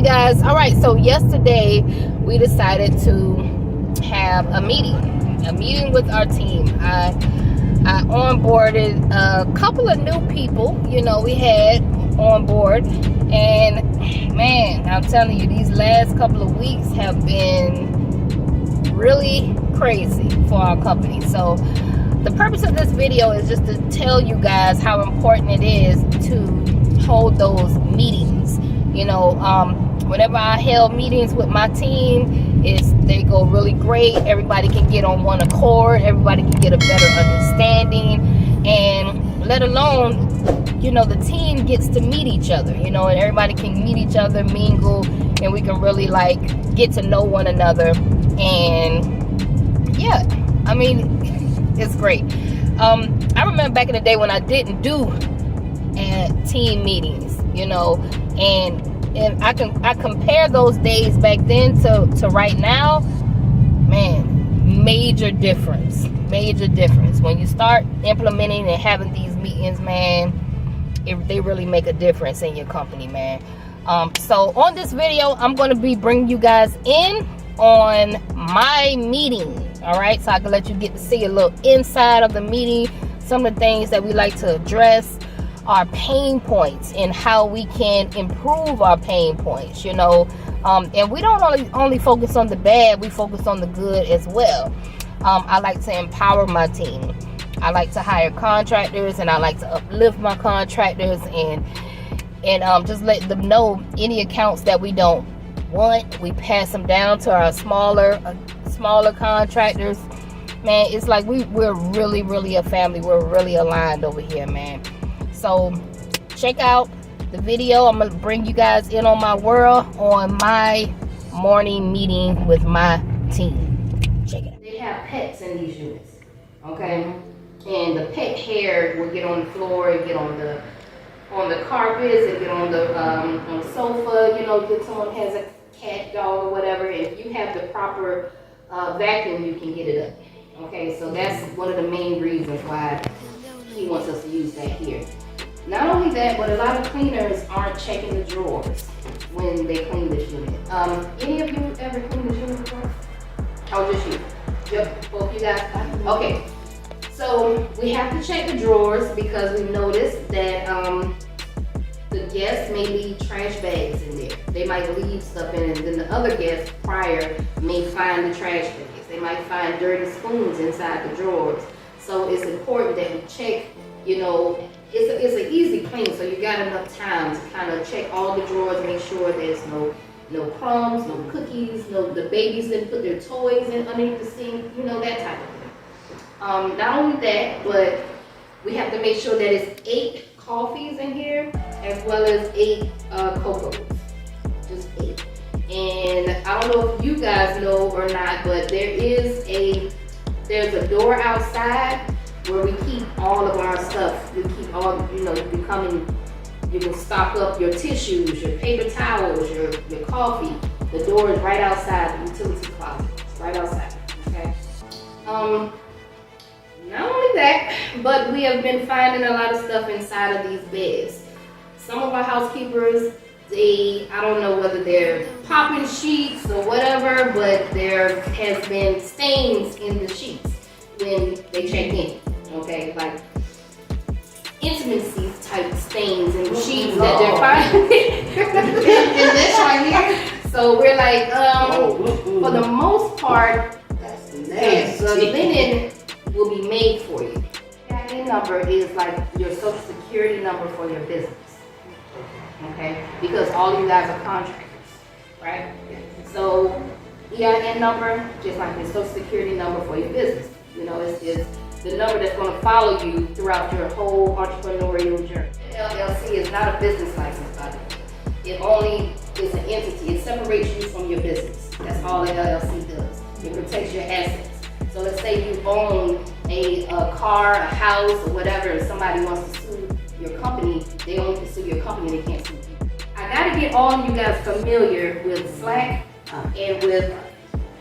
you guys. All right, so yesterday we decided to have a meeting with our team. I onboarded a couple of new people, we had on board, and man, I'm telling you, these last couple of weeks have been really crazy for our company. So the purpose of this video is just to tell you guys how important it is to hold those meetings. Whenever I held meetings with my team, they go really great. Everybody can get on one accord. Everybody can get a better understanding, and let alone, the team gets to meet each other. And everybody can meet each other, mingle, and we can really get to know one another. And yeah, I mean, it's great. I remember back in the day when I didn't do team meetings, and I compare those days back then to right now. Man, major difference. When you start implementing and having these meetings, man, they really make a difference in your company, man. So on this video, I'm going to be bringing you guys in on my meeting. All right, so I can let you get to see a little inside of the meeting, some of the things that we like to address, our pain points, and how we can improve our pain points. And we don't only focus on the bad, we focus on the good as well. I like to empower my team. I like to hire contractors, and I like to uplift my contractors and just let them know any accounts that we don't want, we pass them down to our smaller contractors. Man, it's like we're really a family. We're really aligned over here, man. So check out the video. I'm gonna bring you guys in on my world, on my morning meeting with my team. Check it out. They have pets in these units, okay? And the pet hair will get on the floor and get on the carpets and get on the sofa. If someone has a cat, dog, or whatever, and if you have the proper vacuum, you can get it up. Okay, so that's one of the main reasons why he wants us to use that here. Not only that, but a lot of cleaners aren't checking the drawers when they clean this unit. Any of you ever cleaned this unit before? Oh, just you? Yep, both you guys? Okay. So we have to check the drawers because we noticed that the guests may leave trash bags in there. They might leave stuff in it, and then the other guests prior may find the trash bags. They might find dirty spoons inside the drawers. So it's important that we check, it's an easy clean, so you got enough time to kind of check all the drawers, make sure there's no crumbs, no cookies, the babies didn't put their toys in underneath the sink, that type of thing. Not only that, but we have to make sure that it's 8 coffees in here, as well as 8 cocos, just 8. And I don't know if you guys know or not, but there's a door outside where we keep all of our stuff. We keep all, you can stock up your tissues, your paper towels, your coffee. The door is right outside the utility closet, right outside, okay? Not only that, but we have been finding a lot of stuff inside of these beds. Some of our housekeepers, I don't know whether they're popping sheets or whatever, but there has been stains in the sheets when they check in, okay? Like intimacy type stains in the sheets that they're finding. And this right here. So we're like, for the most part, the linen will be made for you. That number is like your social security number for your business. Okay? Because all you guys are contractors, right? So EIN number, just like your social security number for your business. It's the number that's going to follow you throughout your whole entrepreneurial journey. LLC is not a business license, by the way. It only is an entity. It separates you from your business. That's all an LLC does. It protects your assets. So let's say you own a car, a house, or whatever, and somebody wants to sue your company. They only can sue your company, they can't sue you. I gotta get all of you guys familiar with Slack and with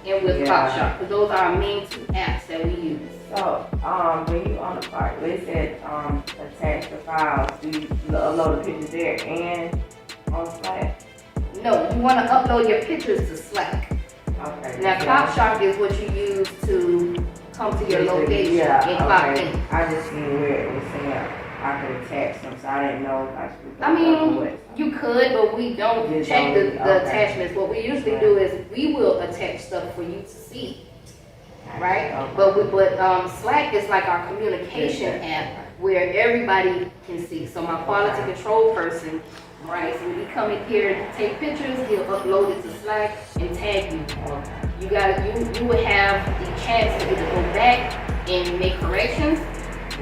Cloudshop, because those are our main 2 apps that we use. So, when you on the part, they said attach the files. Do you upload the pictures there and on Slack? No, you want to upload your pictures to Slack. Okay. Now, Clock Shark is what you use to come to your location and clock in. I just knew where it was saying I could attach them, so I didn't know if I should. I mean, you could, but we don't You check don't, the attachments. What we usually do is we will attach stuff for you to see, right? Okay. But Slack is like our communication app where everybody can see. So my quality control person, right? So when he come in here to take pictures, he'll upload it to Slack and tag you. You will have the chance to either go back and make corrections,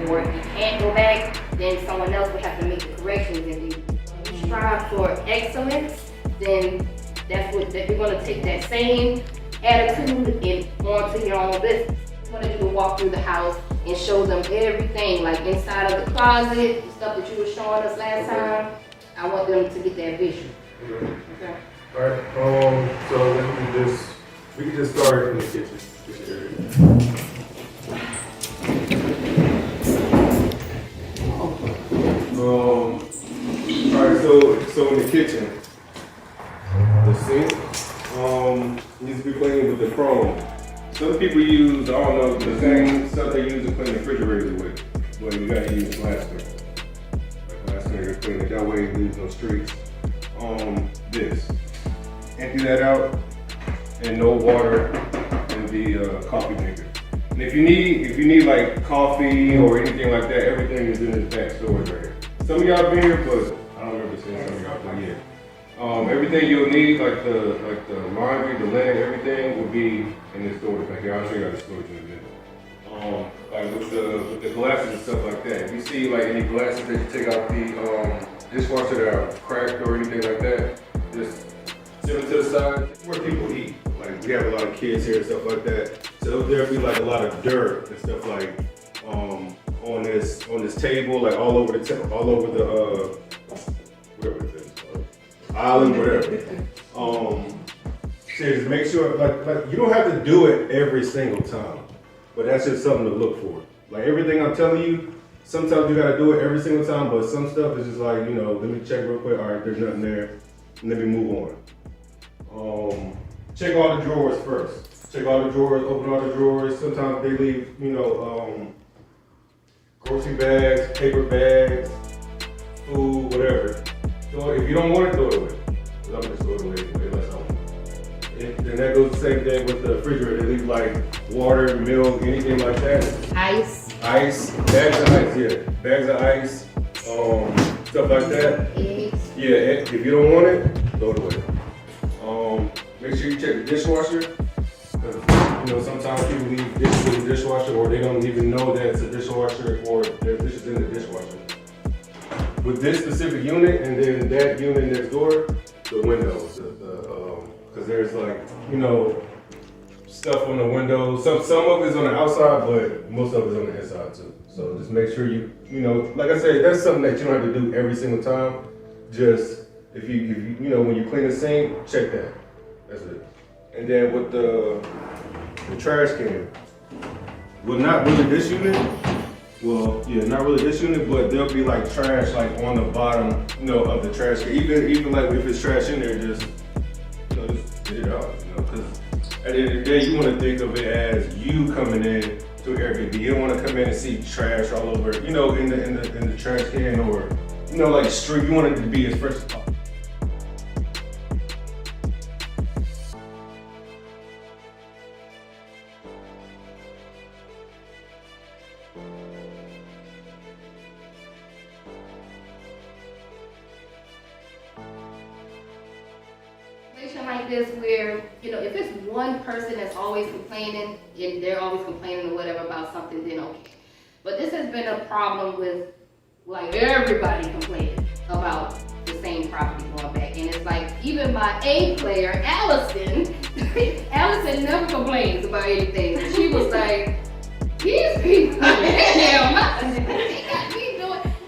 or if you can't go back, then someone else will have to make the corrections. And if you strive for excellence, then that's what you're going to take that same attitude and onto your own business. You want to do a walk through the house and show them everything, like inside of the closet, the stuff that you were showing us last time. I want them to get that vision. Okay. All right. So we can just start in the kitchen area. All right. So in the kitchen, the sink needs to be cleaned with the chrome. Some people use, I don't know, the same stuff they use to clean the refrigerator with, but you gotta use plaster. Plaster to clean it. That way it leaves no streaks. This. Empty that out, and no water in the coffee maker. And if you need like coffee or anything like that, everything is in this back storage right here. Some of y'all been here, but I don't remember seeing some of y'all, but yeah. Everything you'll need, like the laundry, the linen, everything will be in this storage back here. I'll show you how the storage is in a minute. Like with the glasses and stuff like that. If you see like any glasses that you take out the dishwasher that are cracked or anything like that, just sit them to the side. Where people eat. Like we have a lot of kids here and stuff like that. So there'll be like a lot of dirt and stuff like on this table, like all over the whatever it is, island, whatever. So just make sure like you don't have to do it every single time, but that's just something to look for. Like everything I'm telling you, sometimes you gotta do it every single time, but some stuff is just like, you know, let me check real quick. All right, there's nothing there. Let me move on. Check all the drawers first. Check all the drawers, open all the drawers. Sometimes they leave, you know, grocery bags, paper bags, food, whatever. So if you don't want it, throw it away. Because I'm just throwing it away unless I want it. And that goes the same thing with the refrigerator. They leave like water, milk, anything like that. Ice, Bags of ice, yeah. Bags of ice, stuff like that. eggs. Yeah, if you don't want it, throw it away. Make sure you check the dishwasher. You know, sometimes people leave dishes in the dishwasher or they don't even know that it's a dishwasher or there's dishes in the dishwasher. With this specific unit and then that unit next door, the windows, because there's like, you know, stuff on the windows. Some of it's on the outside, but most of it's on the inside too. So just make sure you know, like I said, that's something that you don't have to do every single time. Just if you know, when you clean the sink, check that. That's it. And then with the trash can, well, not really this unit. Well, yeah, not really this unit, but there'll be like trash like on the bottom, you know, of the trash can. Even like if it's trash in there, just get it out, you know, because at the end of the day, you want to think of it as you coming in to Airbnb. You don't want to come in and see trash all over, you know, in the trash can or, you know, like street. You want it to be as fresh as possible. Like this where, you know, if it's one person that's always complaining and they're always complaining or whatever about something, then okay. But this has been a problem with like everybody complaining about the same property going back. And it's like even my A player, Allison, Allison never complains about anything. She was like, these people,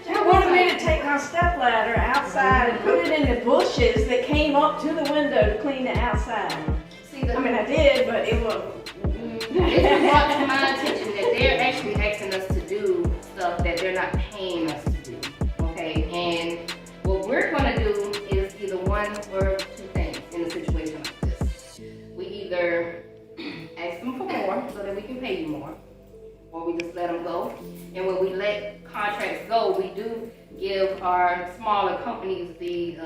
They wanted me to take my stepladder outside and put it in the bushes that came up to the window to clean the outside. See, I I did, but it wasn't. It's been brought to my attention that they're actually asking us to do stuff that they're not paying us to do. Okay, and what we're gonna do is either one or two things. we just let them go. And when we let contracts go, we do give our smaller companies the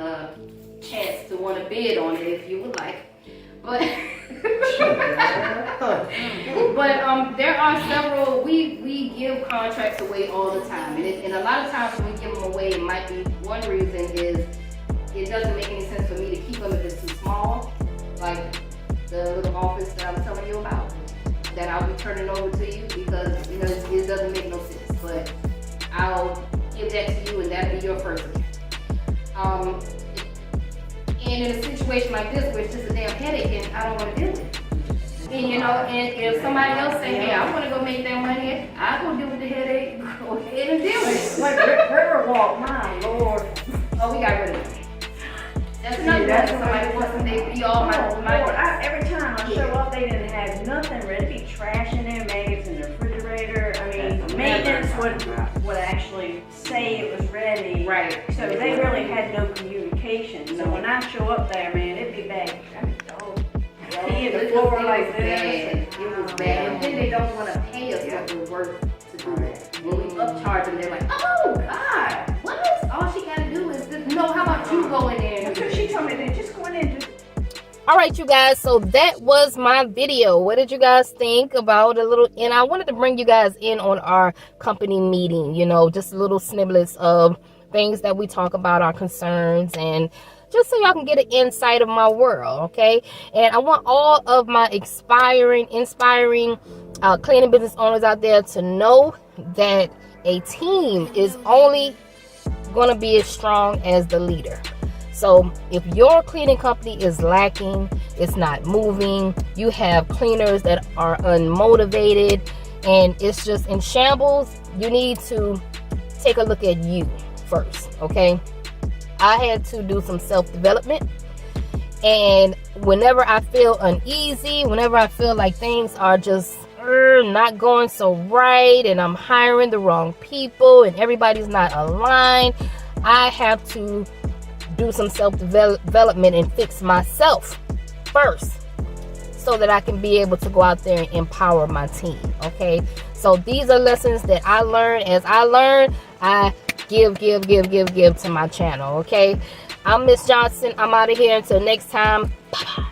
chance to want to bid on it if you would like. But there are several, we give contracts away all the time. And a lot of times when we give them away, it might be one reason is it doesn't make any sense for me to keep them if it's too small. Like the little office that I was telling you about, that I'll be turning over to you because, you know, it doesn't make no sense. But I'll give that to you and that'll be your first one. And in a situation like this where it's just a damn headache and I don't want to deal with it. And you know, and if somebody else say, hey, I want to go make that money, I go deal with the headache, go ahead and deal with it. Like Riverwalk, my lord. Oh, we got rid of it. That's another one. Somebody wants them to be all my Lord, every time I show up, they didn't have nothing ready. There'd be trash in there, maybe it's in the refrigerator. I mean, maintenance would actually say it was ready. Right. So they really had no communication. So when I show up there, man, it'd be bad. Be in the floor like this. It was bad. And then they don't want to pay us what we're worth to do it. When we upcharge them, they're like, oh God, what? All she gotta do is just, no, how about you go in there? That's what she told me. They just go in there and do. All right, you guys, so that was my video. What did you guys think about and I wanted to bring you guys in on our company meeting, you know, just little snippets of things that we talk about, our concerns, and just so y'all can get an insight of my world, okay? And I want all of my inspiring cleaning business owners out there to know that a team is only going to be as strong as the leader. So if your cleaning company is lacking, it's not moving, you have cleaners that are unmotivated, and it's just in shambles, you need to take a look at you first, okay? I had to do some self-development, and whenever I feel uneasy, whenever I feel like things are just not going so right, and I'm hiring the wrong people, and everybody's not aligned, I have to do some self-development and fix myself first so that I can be able to go out there and empower my team, okay? So these are lessons that I learned. As I learn, I give to my channel, okay? I'm Miss Johnson. I'm out of here. Until next time, bye-bye.